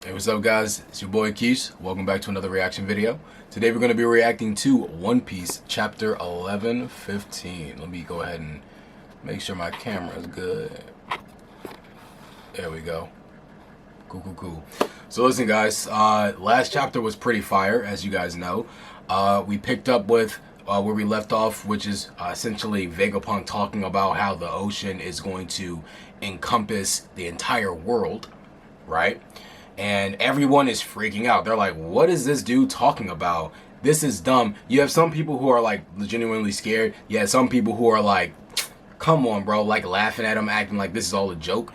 Hey, what's up guys? It's your boy Keys. Welcome back to another reaction video. Today we're going to be reacting to One Piece chapter 11:15. Let me go ahead and make sure my camera is good. There we go. Cool. So listen guys, last chapter was pretty fire, as you guys know. We picked up with where we left off, which is essentially Vegapunk talking about how the ocean is going to encompass the entire world, right? And everyone is freaking out. They're like, what is this dude talking about? This is dumb. You have some people who are like genuinely scared. You have some people who are like, come on, bro, like laughing at him, acting like this is all a joke.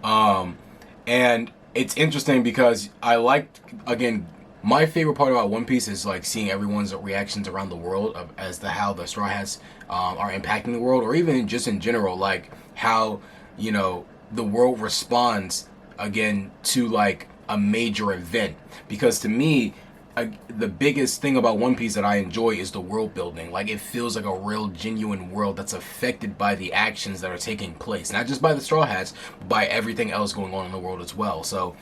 And it's interesting because I liked, again, my favorite part about One Piece is like seeing everyone's reactions around the world as to how the Straw Hats are impacting the world, or even just in general, like how, you know, the world responds again to like a major event. Because to me, the biggest thing about One Piece that I enjoy is the world building. Like, it feels like a real genuine world that's affected by the actions that are taking place, not just by the Straw Hats, but by everything else going on in the world as well. So,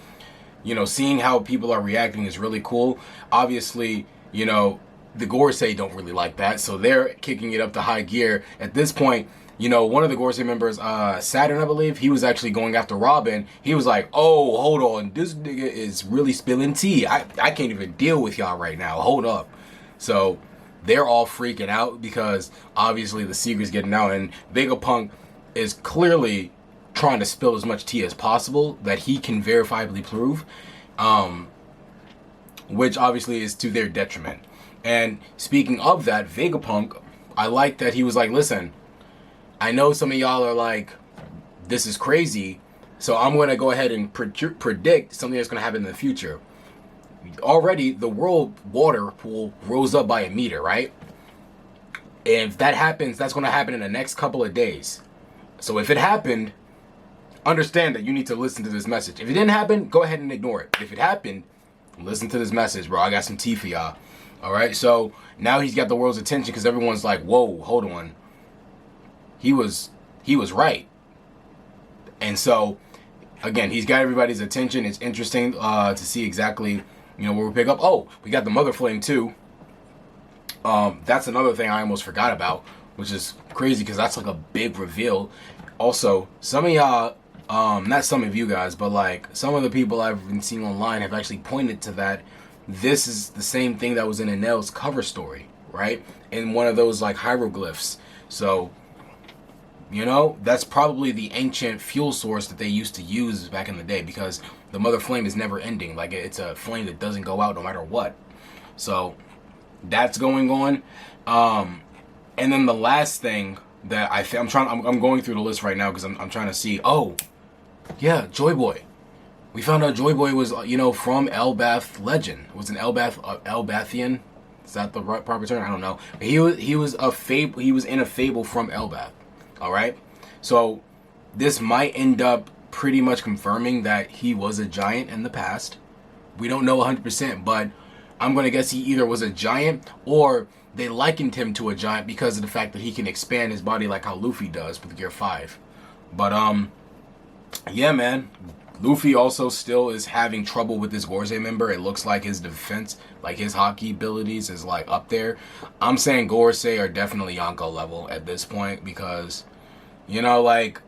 you know, seeing how people are reacting is really cool. Obviously, you know, the Gorosei don't really like that, so they're kicking it up to high gear. At this point, you know, one of the Gorosei members, Saturn, I believe, he was actually going after Robin. He was like, oh, hold on, this nigga is really spilling tea. I can't even deal with y'all right now. Hold up. So they're all freaking out because obviously the secret's getting out, and Vegapunk is clearly trying to spill as much tea as possible that he can verifiably prove, which obviously is to their detriment. And speaking of that, Vegapunk, I like that he was like, listen, I know some of y'all are like, this is crazy, so I'm going to go ahead and predict something that's going to happen in the future. Already, the world water pool rose up by a meter, right? And if that happens, that's going to happen in the next couple of days. So if it happened, understand that you need to listen to this message. If it didn't happen, go ahead and ignore it. But if it happened, listen to this message, bro. I got some tea for y'all. All right, so now he's got the world's attention because everyone's like, whoa, hold on. He was right. And so, again, he's got everybody's attention. It's interesting to see exactly, you know, where we pick up. Oh, we got the Mother Flame too. That's another thing I almost forgot about, which is crazy because that's like a big reveal. Also, some of y'all, not some of you guys, but like some of the people I've been seeing online have actually pointed to that this is the same thing that was in Enel's cover story, right? In one of those like hieroglyphs. So, you know, that's probably the ancient fuel source that they used to use back in the day, because the Mother Flame is never ending. Like, it's a flame that doesn't go out no matter what. So that's going on. And then the last thing that I'm going through the list right now because I'm trying to see. Oh, yeah, Joy Boy. We found out Joy Boy was, you know, from Elbath legend. Was an Elbathian. Is that the right proper term? I don't know. He was a fable. He was in a fable from Elbath. All right, so this might end up pretty much confirming that he was a giant in the past. We don't know 100%, but I'm going to guess he either was a giant or they likened him to a giant because of the fact that he can expand his body like how Luffy does with Gear 5. But, yeah, man. Luffy also still is having trouble with this Gorosei member. It looks like his defense, like his hockey abilities is like up there. I'm saying Gorosei are definitely Yonko level at this point because, you know, like,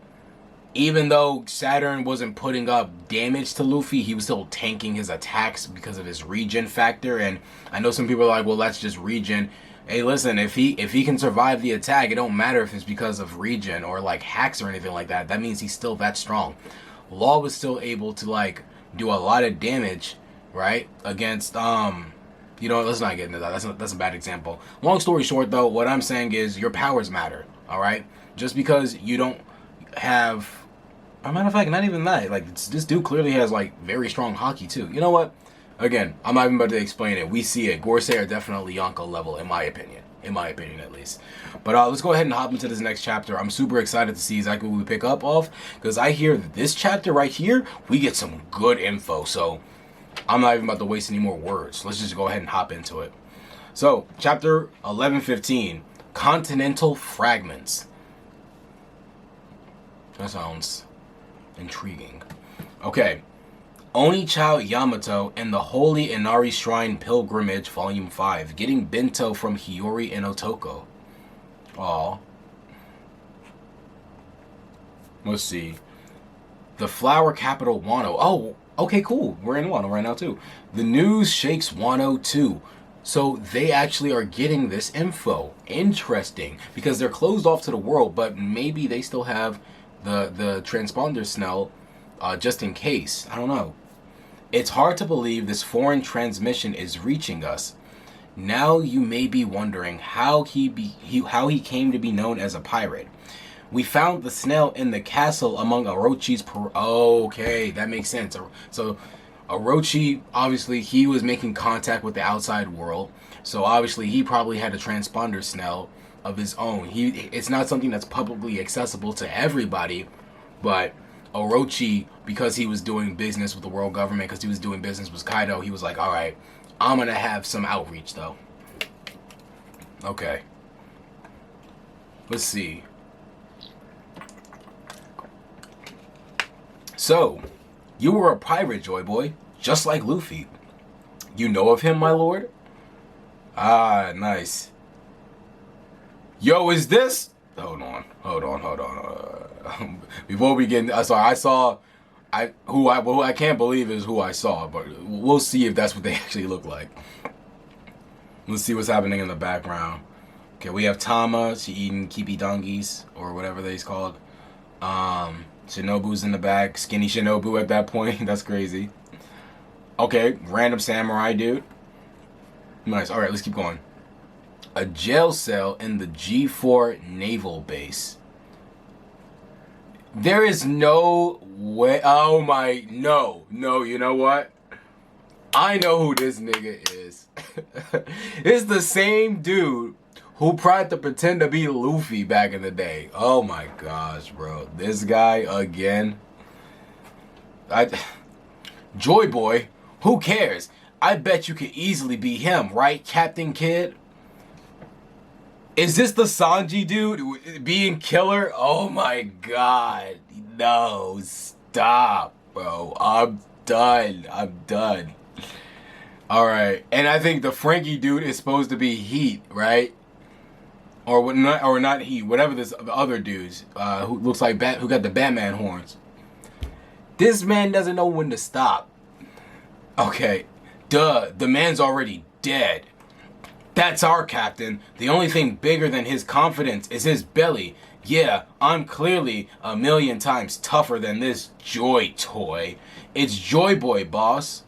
even though Saturn wasn't putting up damage to Luffy, he was still tanking his attacks because of his regen factor. And I know some people are like, well, that's just regen. Hey, listen, if he can survive the attack, it don't matter if it's because of regen or like hacks or anything like that. That means he's still that strong. Law was still able to like do a lot of damage, right, against you know, let's not get into that. That's a bad example. Long story short, though, what I'm saying is your powers matter. All right, just because you don't have, as a matter of fact, not even that. Like, this dude clearly has like very strong hockey too. You know what? Again, I'm not even about to explain it. We see it. Gorosei are definitely Yonko level, in my opinion. In my opinion, at least. But let's go ahead and hop into this next chapter. I'm super excited to see exactly what we pick up off, because I hear that this chapter right here, we get some good info. So I'm not even about to waste any more words. Let's just go ahead and hop into it. So, chapter 11:15, Continental Fragments. That sounds intriguing. Okay. Onichao Yamato and the Holy Inari Shrine Pilgrimage Volume 5. Getting Bento from Hiyori and Otoko. Aw. Let's see. The Flower Capital Wano. Oh, okay, cool. We're in Wano right now, too. The news shakes Wano, too. So they actually are getting this info. Interesting. Because they're closed off to the world, but maybe they still have the transponder snell just in case. I don't know. It's hard to believe this foreign transmission is reaching us. Now you may be wondering how he came to be known as a pirate. We found the snail in the castle among Orochi's... Okay, that makes sense. So Orochi, obviously, he was making contact with the outside world. So obviously, he probably had a transponder snail of his own. It's not something that's publicly accessible to everybody, but Orochi, because he was doing business with the world government, because he was doing business with Kaido, he was like, all right, I'm going to have some outreach, though. Okay. Let's see. So, you were a pirate, Joy Boy, just like Luffy. You know of him, my lord? Ah, nice. Yo, is this... Hold on. Before we get... Sorry, who I can't believe is who I saw, but we'll see if that's what they actually look like. Let's see what's happening in the background. Okay, we have Tama. She eating kipi dongis, or whatever they's called. Shinobu's in the back. Skinny Shinobu at that point. That's crazy. Okay, random samurai dude. Nice. Alright, let's keep going. A jail cell in the G4 naval base. There is no way. Oh my. No, you know what? I know who this nigga is. It's the same dude who tried to pretend to be Luffy back in the day. Oh my gosh, bro. This guy again. Joy Boy, who cares? I bet you could easily be him, right, Captain Kid? Is this the Sanji dude being killer? Oh my god. No, stop, bro. I'm done. Alright, and I think the Frankie dude is supposed to be Heat, right? Or not Heat, whatever this other dudes who looks like who got the Batman horns. This man doesn't know when to stop. Okay, duh, the man's already dead. That's our captain. The only thing bigger than his confidence is his belly. Yeah, I'm clearly a million times tougher than this Joy Toy. It's Joy Boy, boss.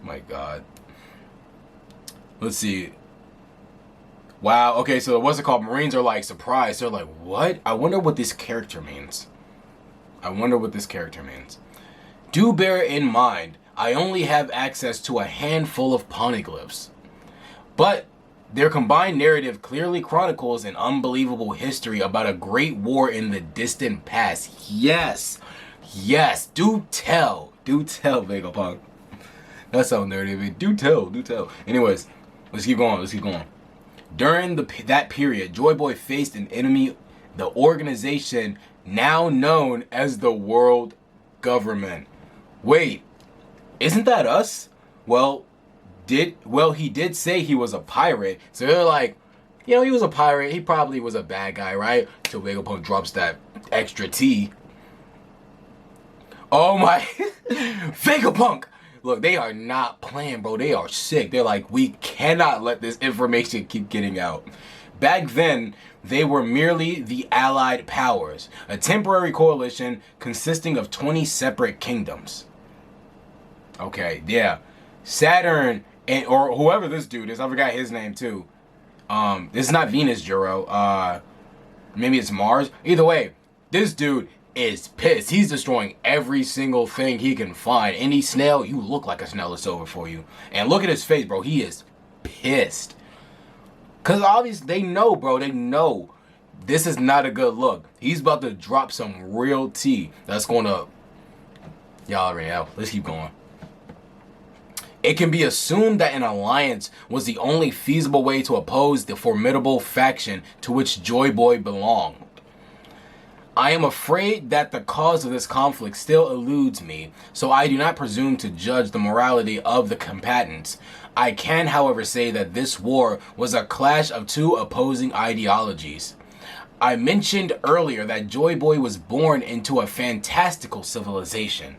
My god. Let's see. Wow, okay, so what's it called? Marines are like surprised. They're like, what? I wonder what this character means. Do bear in mind, I only have access to a handful of poneglyphs. But their combined narrative clearly chronicles an unbelievable history about a great war in the distant past. Yes, do tell, Vegapunk. That's so nerdy, man. Do tell. Anyways, let's keep going. During that period, Joy Boy faced an enemy, the organization now known as the World Government. Wait, isn't that us? Well, he did say he was a pirate, so they're like, he was a pirate, he probably was a bad guy, right? Till Vegapunk drops that extra T. Oh my, Vegapunk! Look, they are not playing, bro. They are sick. They're like, we cannot let this information keep getting out. Back then, they were merely the Allied Powers, a temporary coalition consisting of 20 separate kingdoms. Okay, yeah. Saturn, or whoever this dude is, I forgot his name too. This is not Venus, Juro. Maybe it's Mars. Either way, this dude is pissed. He's destroying every single thing he can find. Any snail, you look like a snail is over for you. And look at his face, bro. He is pissed. Because obviously they know, bro. They know this is not a good look. He's about to drop some real tea. That's going to... Y'all already know. Let's keep going. It can be assumed that an alliance was the only feasible way to oppose the formidable faction to which Joy Boy belonged. I am afraid that the cause of this conflict still eludes me, so I do not presume to judge the morality of the combatants. I can, however, say that this war was a clash of two opposing ideologies. I mentioned earlier that Joy Boy was born into a fantastical civilization.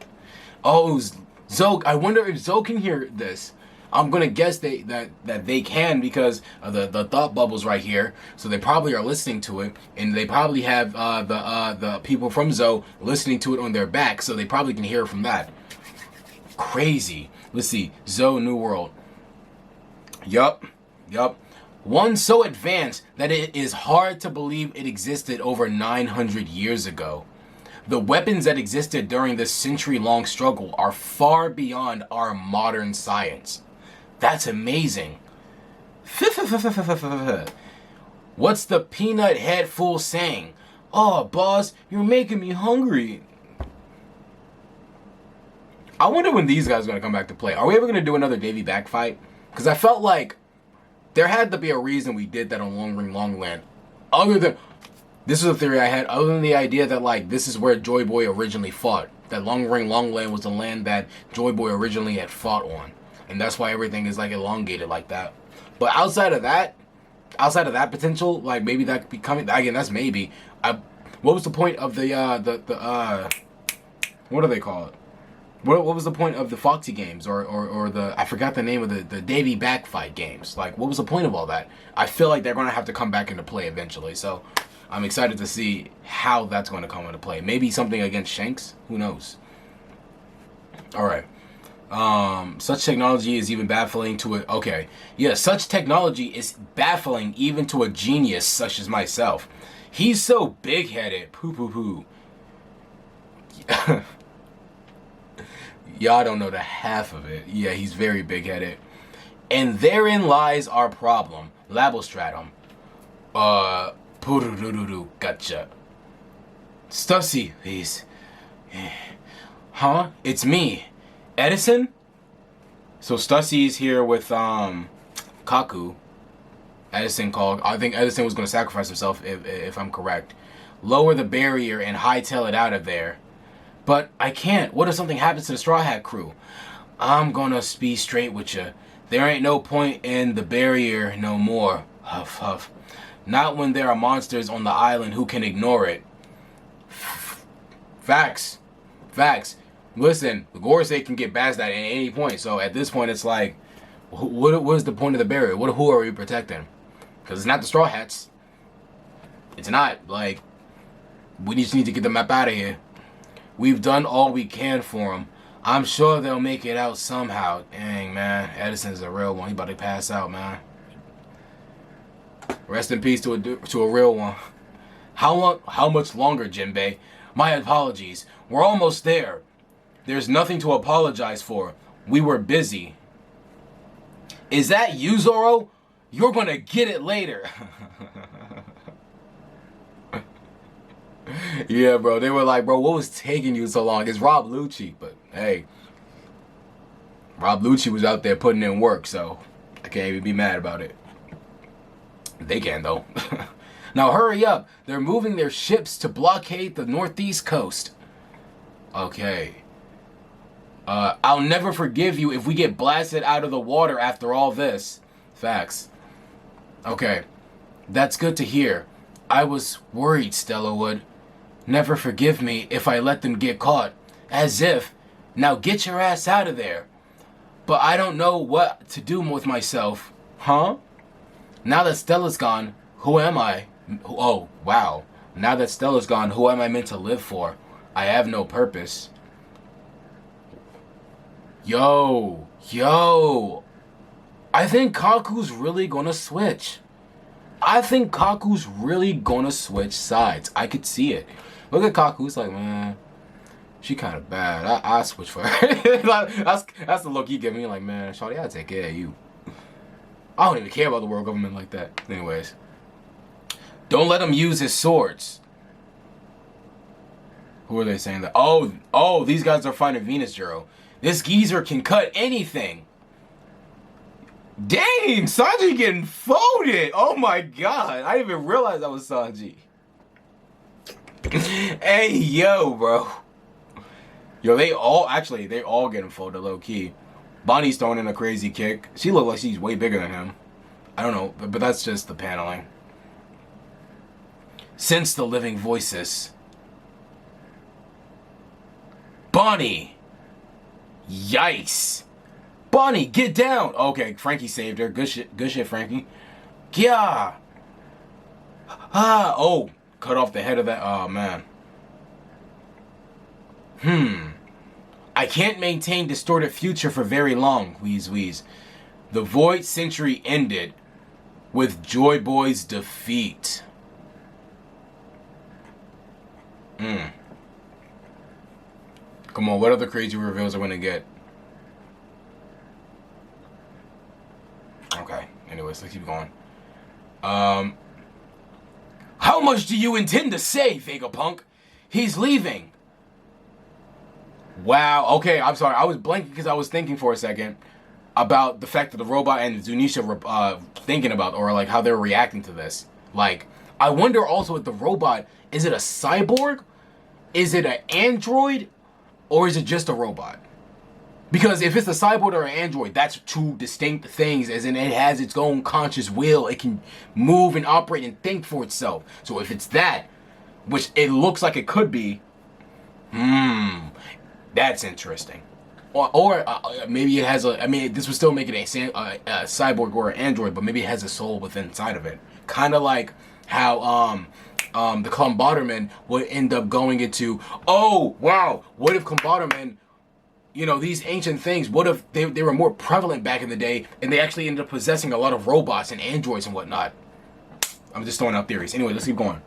Oh, Zoe, I wonder if Zoe can hear this. I'm gonna guess that they can because of the thought bubbles right here. So they probably are listening to it, and they probably have the people from Zoe listening to it on their back, so they probably can hear from that. Crazy. Let's see. Zoe New World. Yup. One so advanced that it is hard to believe it existed over 900 years ago. The weapons that existed during this century-long struggle are far beyond our modern science. That's amazing. What's the peanut head fool saying? Oh, boss, you're making me hungry. I wonder when these guys are going to come back to play. Are we ever going to do another Davy back fight? Because I felt like there had to be a reason we did that on Long Ring Long Land. Other than, this is a theory I had, other than the idea that like this is where Joy Boy originally fought. That Long Ring Long Land was the land that Joy Boy originally had fought on. And that's why everything is like elongated like that. But outside of that potential, like maybe that could be coming again. That's maybe. What was the point of the what do they call it? What was the point of the Foxy games or the I forgot the name of the Davy back fight games? Like what was the point of all that? I feel like they're gonna have to come back into play eventually. So I'm excited to see how that's going to come into play. Maybe something against Shanks. Who knows? All right. Such technology is even baffling to a... Okay. Yeah, such technology is baffling even to a genius such as myself. He's so big-headed. Poo. Y'all don't know the half of it. Yeah, he's very big-headed. And therein lies our problem. Labostratum. Gotcha. Stussy, please. Huh? It's me. Edison? So Stussy's here with Kaku. Edison called. I think Edison was going to sacrifice himself if I'm correct. Lower the barrier and hightail it out of there. But I can't. What if something happens to the Straw Hat crew? I'm gonna be straight with you. There ain't no point in the barrier no more. Huff, huff. Not when there are monsters on the island who can ignore it. Facts. Listen, the Gorsei can get past that at any point. So at this point, it's like, what is the point of the barrier? Who are we protecting? Because it's not the Straw Hats. It's not. Like, we just need to get them up out of here. We've done all we can for them. I'm sure they'll make it out somehow. Dang, man. Edison's a real one. He about to pass out, man. Rest in peace to a real one. How much longer, Jinbei? My apologies. We're almost there. There's nothing to apologize for. We were busy. Is that you, Zoro? You're gonna get it later. Yeah, bro. They were like, bro, what was taking you so long? It's Rob Lucci, but hey. Rob Lucci was out there putting in work, so I can't even be mad about it. They can, though. Now hurry up. They're moving their ships to blockade the northeast coast. Okay. I'll never forgive you if we get blasted out of the water after all this. Facts. Okay. That's good to hear. I was worried, Stella would. Never forgive me if I let them get caught. As if. Now get your ass out of there. But I don't know what to do with myself. Huh? Now that Stella's gone, who am I? Oh, wow. Now that Stella's gone, who am I meant to live for? I have no purpose. Yo. I think Kaku's really gonna switch. Sides. I could see it. Look at Kaku. It's like, man, she kind of bad. I switch for her. that's the look he gave me. Like, man, shawty, I'll take care of you. I don't even care about the world government like that. Anyways. Don't let him use his swords. Who are they saying that? Oh, these guys are fighting Venus Juro. This geezer can cut anything. Dang, Sanji getting folded. Oh my god. I didn't even realize that was Sanji. Hey, yo, bro. Yo, they all getting folded low key. Bonnie's throwing in a crazy kick. She looked like she's way bigger than him. I don't know, but that's just the paneling. Since the living voices. Bonnie! Yikes! Bonnie, get down! Okay, Frankie saved her. Good shit, Frankie. Yeah! Ah, oh, cut off the head of that. Oh, man. I can't maintain distorted future for very long, wheeze wheeze. The Void Century ended with Joy Boy's defeat. Come on, what other crazy reveals are we gonna get? Okay, anyways, let's keep going. How much do you intend to say, Vegapunk? He's leaving. Wow, okay, I'm sorry. I was blanking because I was thinking for a second about the fact that the robot and Zunisha were thinking about, or like how they're reacting to this. Like, I wonder also if the robot, is it a cyborg? Is it an android? Or is it just a robot? Because if it's a cyborg or an android, that's two distinct things, as in it has its own conscious will. It can move and operate and think for itself. So if it's that, which it looks like it could be, that's interesting. Or maybe it has a, I mean, this would still make it a cyborg or an android, but maybe it has a soul within inside of it. Kind of like how the Klumboterman would end up going into, oh, wow, what if Klumboterman, you know, these ancient things, what if they were more prevalent back in the day and they actually ended up possessing a lot of robots and androids and whatnot? I'm just throwing out theories. Anyway, let's keep going.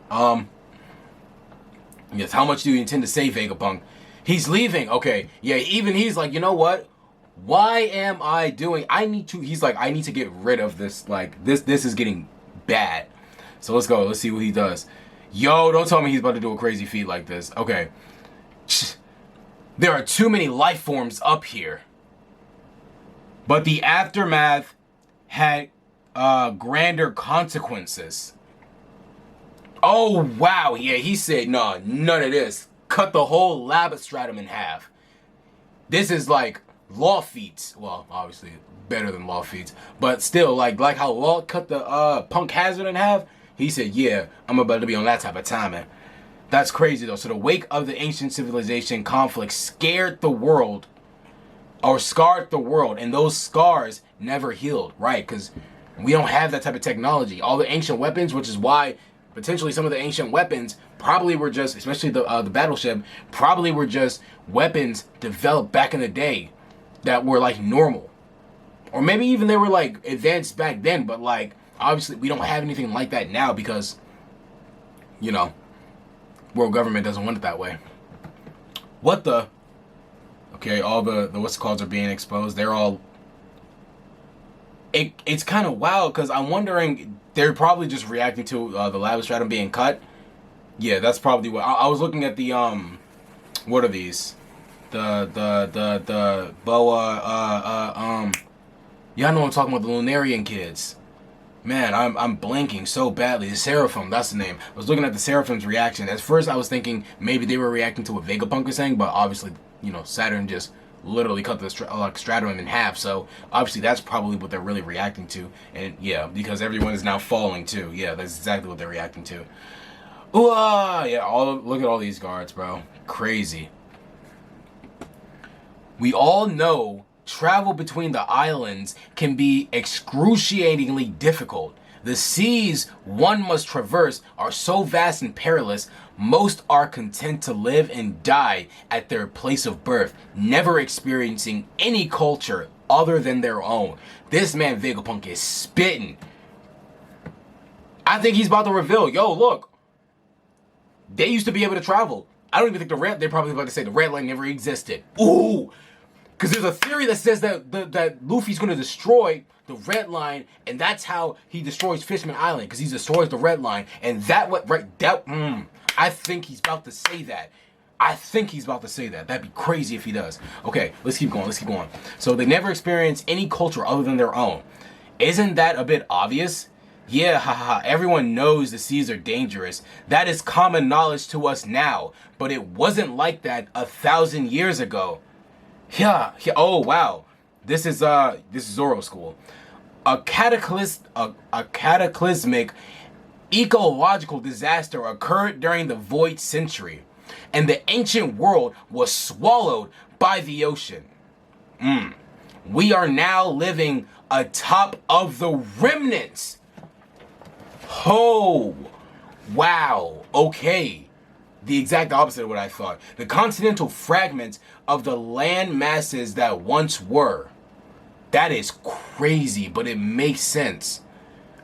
Yes, how much do you intend to say, Vegapunk? He's leaving. Okay, yeah, even he's like, you know what? Why am I doing, he's like, I need to get rid of this, like, this is getting bad. So let's go, let's see what he does. Yo, don't tell me he's about to do a crazy feat like this. Okay. There are too many life forms up here. But the aftermath had grander consequences. Oh, wow. Yeah, he said, no, none of this. Cut the whole Labostratum in half. This is like Law feats. Well, obviously better than Law feats. But still, like how Law cut the Punk Hazard in half. He said, yeah, I'm about to be on that type of timing. That's crazy, though. So the wake of the ancient civilization conflict scared the world, or scarred the world, and those scars never healed, right? Because we don't have that type of technology. All the ancient weapons, which is why potentially some of the ancient weapons probably were just, especially the battleship, probably were just weapons developed back in the day that were like normal. Or maybe even they were like advanced back then, but like obviously we don't have anything like that now because, you know, world government doesn't want it that way. What the? Okay, all the what's calls are being exposed. They're all. It's kind of wild because I'm wondering, they're probably just reacting to the Labostratum being cut. Yeah, that's probably what I was looking at. The what are these? The boa y'all know what I'm talking about, the Lunarian kids. Man, I'm blanking so badly. The Seraphim, that's the name. I was looking at the Seraphim's reaction. At first, I was thinking maybe they were reacting to what Vegapunk was saying, but obviously, you know, Saturn just literally cut the stratum in half. So obviously, that's probably what they're really reacting to. And yeah, because everyone is now falling too. Yeah, that's exactly what they're reacting to. Ooh, yeah. Look at all these guards, bro. Crazy. We all know travel between the islands can be excruciatingly difficult. The seas one must traverse are so vast and perilous, most are content to live and die at their place of birth, never experiencing any culture other than their own. This man Vegapunk is spitting. I think he's about to reveal, yo, look, they used to be able to travel. I don't even think they're probably about to say the red line never existed. Ooh! Because there's a theory that says that Luffy's going to destroy the red line, and that's how he destroys Fishman Island, because he destroys the red line, and I think he's about to say that. That'd be crazy if he does. Okay, let's keep going. So they never experience any culture other than their own. Isn't that a bit obvious? Yeah, haha, everyone knows the seas are dangerous. That is common knowledge to us now, but it wasn't like that 1,000 years ago. Yeah, yeah, oh wow. This is Zoro school. A cataclysmic ecological disaster occurred during the Void Century, and the ancient world was swallowed by the ocean. We are now living atop of the remnants. Oh, wow. Okay. The exact opposite of what I thought. The continental fragments of the land masses that once were. That is crazy, but it makes sense.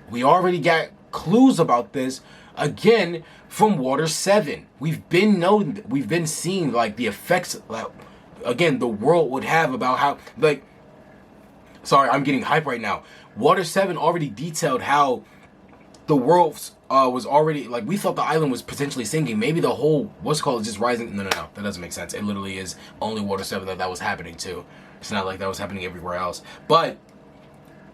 We already got clues about this again from Water 7. We've been seeing like the effects again the world would have about how like sorry, I'm getting hype right now. Water 7 already detailed how the world was already like we thought the island was potentially sinking. Maybe the whole what's called is just rising. No, that doesn't make sense. It literally is only Water 7 that was happening to. It's not like that was happening everywhere else. But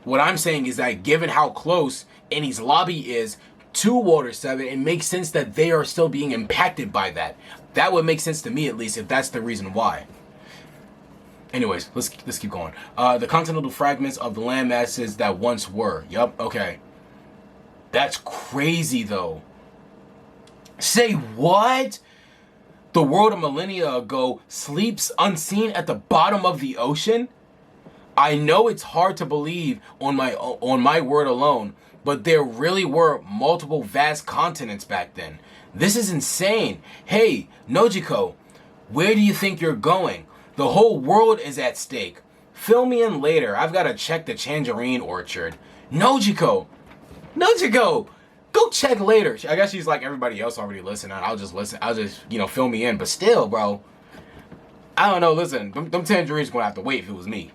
what I'm saying is that given how close Eni's lobby is to Water 7, it makes sense that they are still being impacted by that. That would make sense to me at least if that's the reason why. Anyways, let's keep going. The continental fragments of the land masses that once were. Yup, okay. That's crazy though. Say what? The world a millennia ago sleeps unseen at the bottom of the ocean? I know it's hard to believe on my word alone, but there really were multiple vast continents back then. This is insane. Hey, Nojiko, where do you think you're going? The whole world is at stake. Fill me in later. I've got to check the tangerine orchard. Nojiko, go check later. I guess she's like everybody else already listening. I'll just listen. I'll just, fill me in. But still, bro, I don't know. Listen, them tangerines gonna have to wait if it was me.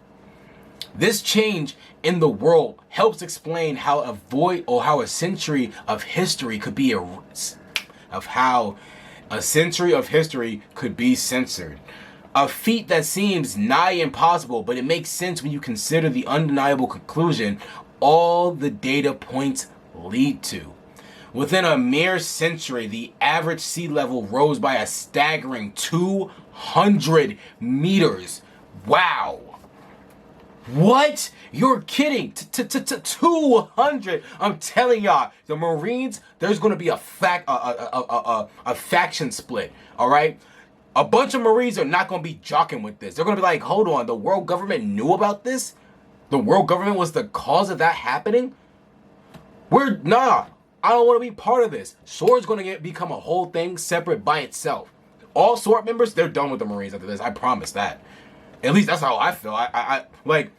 This change in the world helps explain how a century of history could be censored. A feat that seems nigh impossible, but it makes sense when you consider the undeniable conclusion all the data points lead to. Within a mere century, the average sea level rose by a staggering 200 meters. Wow. What? You're kidding. 200. I'm telling y'all, the Marines, there's going to be a faction split, all right? A bunch of Marines are not going to be jockeying with this. They're going to be like, hold on, the world government knew about this? The world government was the cause of that happening? Nah, I don't want to be part of this. SWORD's going to become a whole thing separate by itself. All SWORD members, they're done with the Marines after this. I promise that. At least that's how I feel. I like,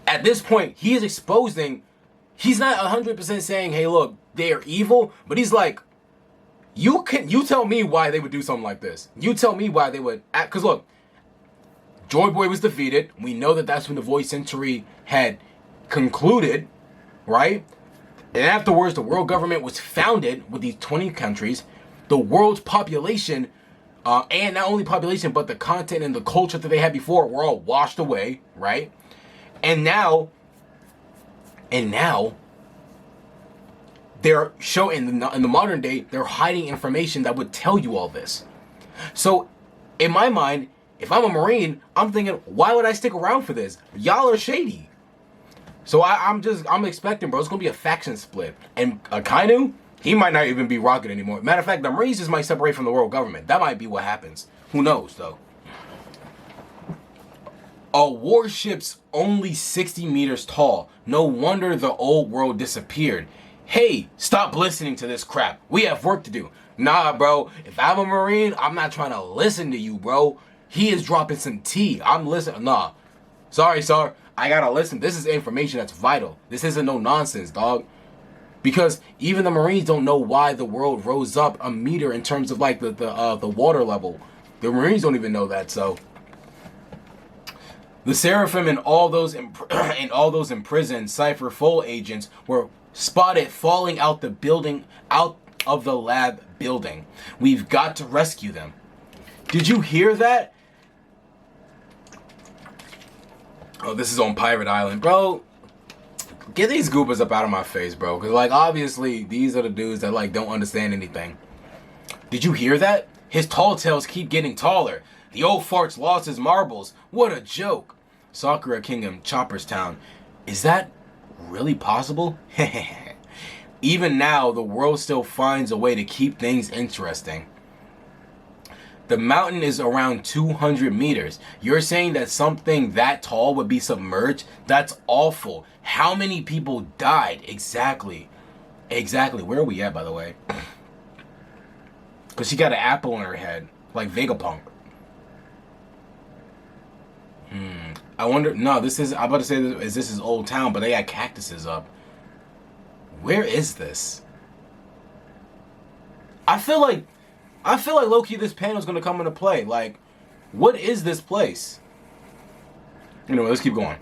at this point, he is exposing, he's not 100% saying, hey, look, they are evil, but he's like, you tell me why they would do something like this. You tell me why they would act, because look, Joy Boy was defeated. We know that that's when the Void Century had concluded, right? And afterwards, the world government was founded with these 20 countries. The world's population, and not only population, but the content and the culture that they had before were all washed away, right? And now, they're showing in the modern day, they're hiding information that would tell you all this. So, in my mind, if I'm a Marine, I'm thinking, why would I stick around for this? Y'all are shady. So I'm expecting, bro, it's gonna be a faction split. And Akainu, he might not even be rocking anymore. Matter of fact, the Marines just might separate from the world government. That might be what happens. Who knows, though? A warship's only 60 meters tall. No wonder the old world disappeared. Hey, stop listening to this crap. We have work to do. Nah, bro. If I'm a Marine, I'm not trying to listen to you, bro. He is dropping some tea. I'm listening. Nah. Sorry, sir. I gotta listen. This is information that's vital. This isn't no nonsense, dog. Because even the Marines don't know why the world rose up a meter in terms of like the water level. The Marines don't even know that, so. The Seraphim and all those imprisoned Cypher Full agents were spotted falling out of the lab building. We've got to rescue them. Did you hear that? Oh, this is on Pirate Island, bro. Get these goobers up out of my face, bro. Because, like, obviously, these are the dudes that, like, don't understand anything. Did you hear that? His tall tales keep getting taller. The old fart's lost his marbles. What a joke. Sakura Kingdom, Chopper's Town. Is that really possible? Even now, the world still finds a way to keep things interesting. The mountain is around 200 meters. You're saying that something that tall would be submerged? That's awful. How many people died? Exactly. Exactly. Where are we at, by the way? Because she got an apple in her head. Like Vegapunk. I wonder... No, this is... I'm about to say this is Old Town, but they got cactuses up. Where is this? I feel like low-key this panel's gonna come into play. Like, what is this place? Anyway, let's keep going.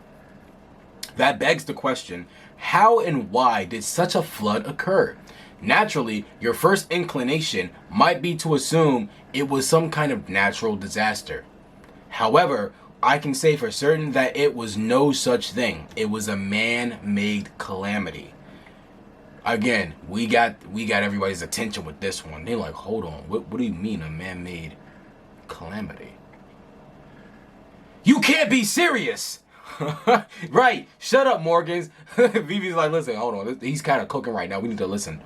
That begs the question, how and why did such a flood occur? Naturally, your first inclination might be to assume it was some kind of natural disaster. However, I can say for certain that it was no such thing. It was a man-made calamity. Again, we got everybody's attention with this one. They're like, hold on, what do you mean a man-made calamity? You can't be serious! Right, shut up, Morgans. Vivi's like, listen, hold on, he's kind of cooking right now, we need to listen.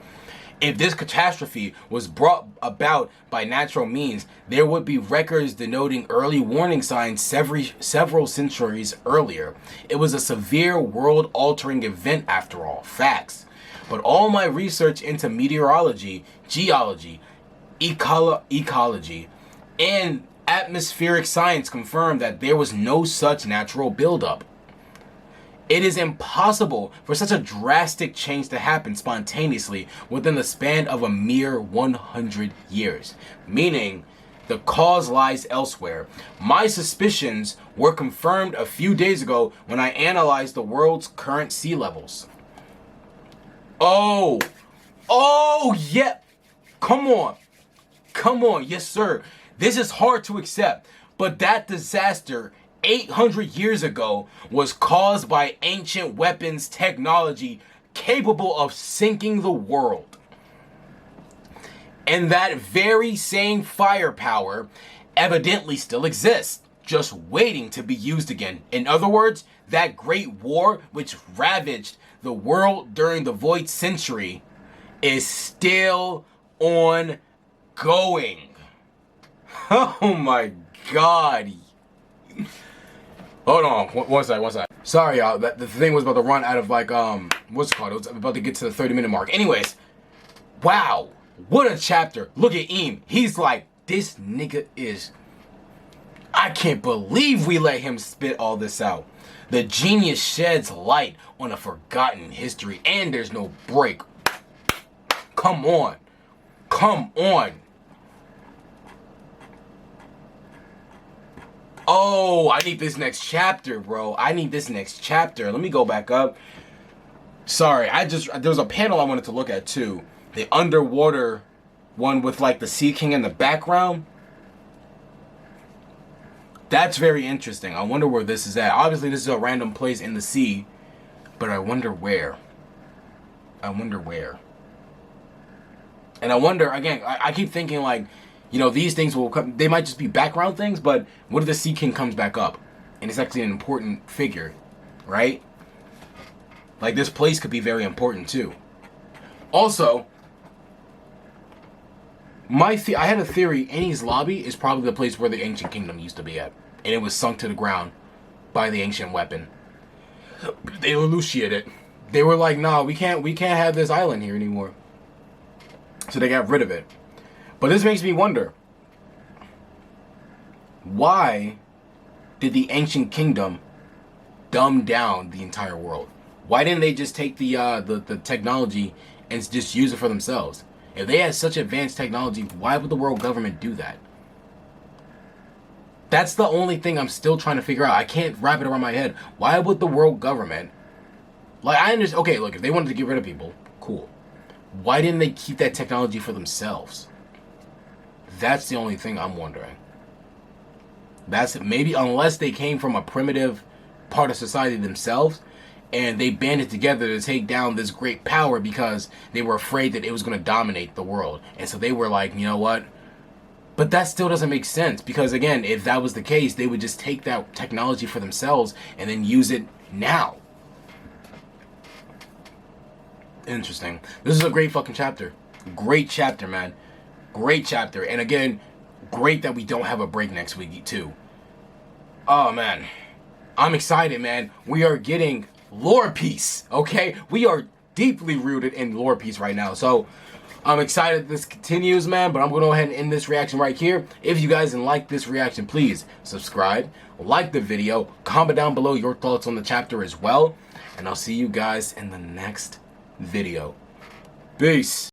If this catastrophe was brought about by natural means, there would be records denoting early warning signs several centuries earlier. It was a severe world-altering event after all, facts. But all my research into meteorology, geology, ecology, and atmospheric science confirmed that there was no such natural buildup. It is impossible for such a drastic change to happen spontaneously within the span of a mere 100 years, meaning the cause lies elsewhere. My suspicions were confirmed a few days ago when I analyzed the world's current sea levels. Oh, yeah. Come on, yes sir. This is hard to accept, but that disaster 800 years ago was caused by ancient weapons technology capable of sinking the world. And that very same firepower evidently still exists, just waiting to be used again. In other words, that great war which ravaged the world during the Void Century is still ongoing. Oh my god. Hold on, one sec. Sorry, y'all. The thing was about to run out of, like, what's it called? It was about to get to the 30-minute mark. Anyways, wow, what a chapter. Look at Eam. He's like, this nigga is... I can't believe we let him spit all this out. The genius sheds light on a forgotten history, and there's no break. Come on. Oh, I need this next chapter, bro. Let me go back up. Sorry, there was a panel I wanted to look at too. The underwater one with like the Sea King in the background. That's very interesting. I wonder where this is at. Obviously, this is a random place in the sea, but I wonder where. And I wonder, again, I keep thinking like, you know, these things will come, they might just be background things, but what if the Sea King comes back up and it's actually an important figure, right? Like, this place could be very important too. Also, I had a theory, Annie's lobby is probably the place where the Ancient Kingdom used to be at, and it was sunk to the ground by the ancient weapon. They elucidated it. They were like, nah, we can't have this island here anymore. So they got rid of it. But this makes me wonder, why did the Ancient Kingdom dumb down the entire world? Why didn't they just take the technology and just use it for themselves? If they had such advanced technology, why would the world government do that? That's the only thing I'm still trying to figure out. I can't wrap it around my head. Why would the world government... Like, I understand... Okay, look, if they wanted to get rid of people, cool. Why didn't they keep that technology for themselves? That's the only thing I'm wondering. That's maybe unless they came from a primitive part of society themselves, and they banded together to take down this great power because they were afraid that it was going to dominate the world. And so they were like, you know what? But that still doesn't make sense, because again, if that was the case, they would just take that technology for themselves and then use it now. Interesting. This is a great fucking chapter. Great chapter, man. Great chapter. And again, great that we don't have a break next week too. Oh man, I'm excited, man. We are getting lore piece, okay? We are deeply rooted in lore piece right now. So I'm excited this continues, man, but I'm going to go ahead and end this reaction right here. If you guys like this reaction, please subscribe, like the video, comment down below your thoughts on the chapter as well, and I'll see you guys in the next video. Peace.